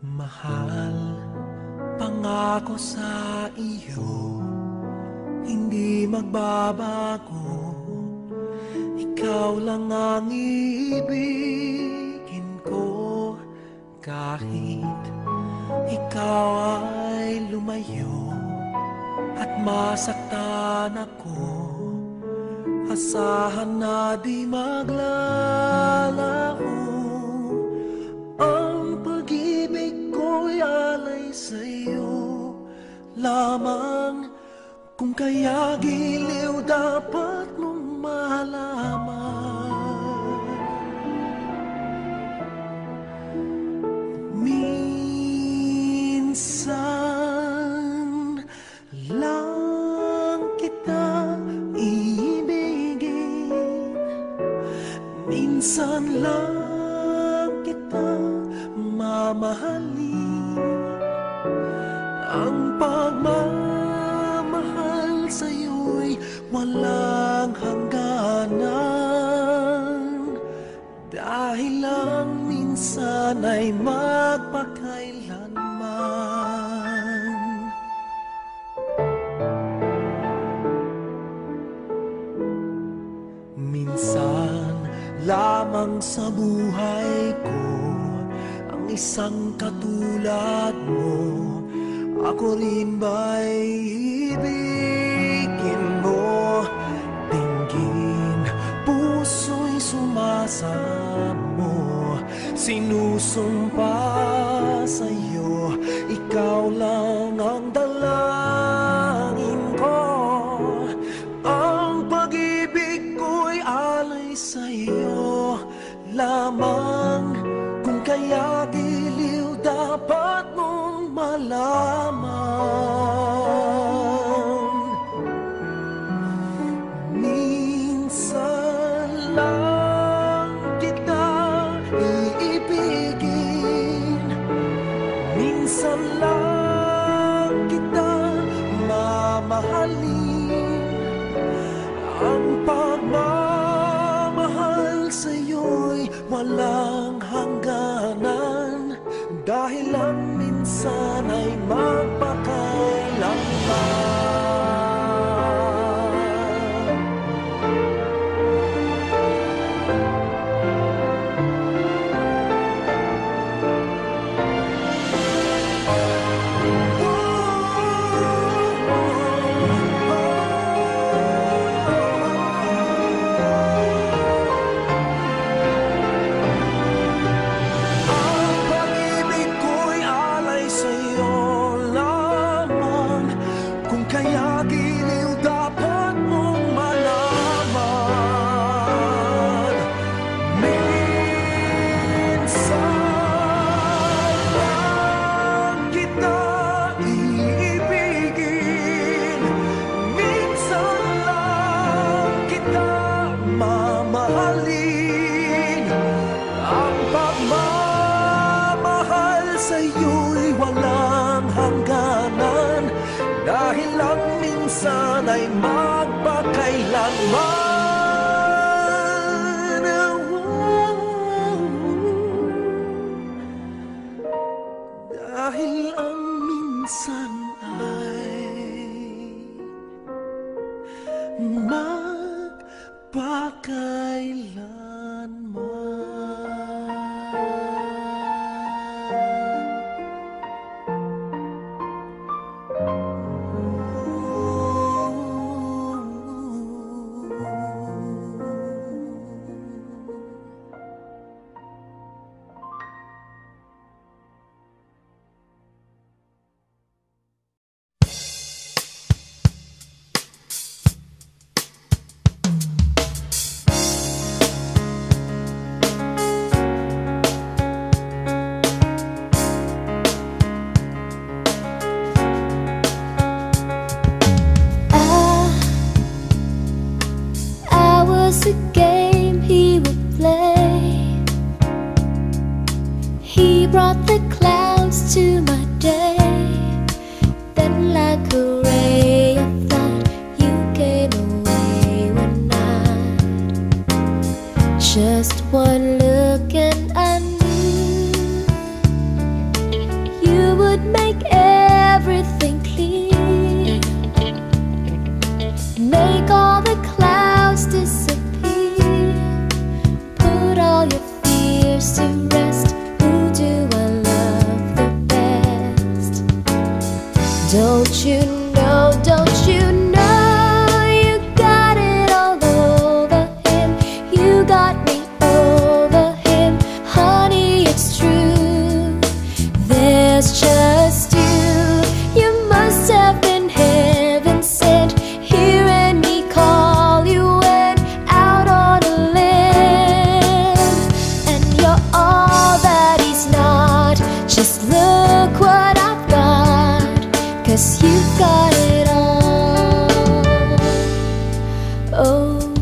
Mahal, pangako sa iyo, hindi magbabago. Ikaw lang ang iibigin ko, kahit ikaw ay lumayo at masaktan ako. Asahan na di maglalaho. Ang pag-ibig ko'y alay sa'yo lamang. Kung kaya giliw dapat mong malaman. Minsan lang kita iibigin, minsan lang kita mamahalin. Ang pagmamahal sa'yo'y walang hangganan, dahil lang minsan ay magpakailanman. Minsan lamang sa buhay ko ang isang katulad mo. Ako rin ba'y ibigin mo? Dinggin, puso'y sumasamo. Sinusumpa sa'yo, ikaw lang ang dalangin ko. Ang pag-ibig ko'y alay sa'yo lamang. Kung kaya giliw dapat mong malaman. Minsan lang kita iibigin, minsan lang kita mamahalin. Ang pagmamahal sa'yo'y walang hangganan, dahil lang minsan ay magpakailanman. Ay magpakailanman. Dahil ang minsan ay magpakailanman. A game he would play. He brought the clouds to my day. Then like a ray of light, you came away one night. Just one look and I knew your fears to rest. Who do I love the best? Don't you know, don't you know, you got it all over him. You got me over him, honey, it's true. There's just you. You must have been heaven sent, hearing me call. You went out on a limb, and you're all that he's not. Just look what I've got, 'cause you've got it all. Oh,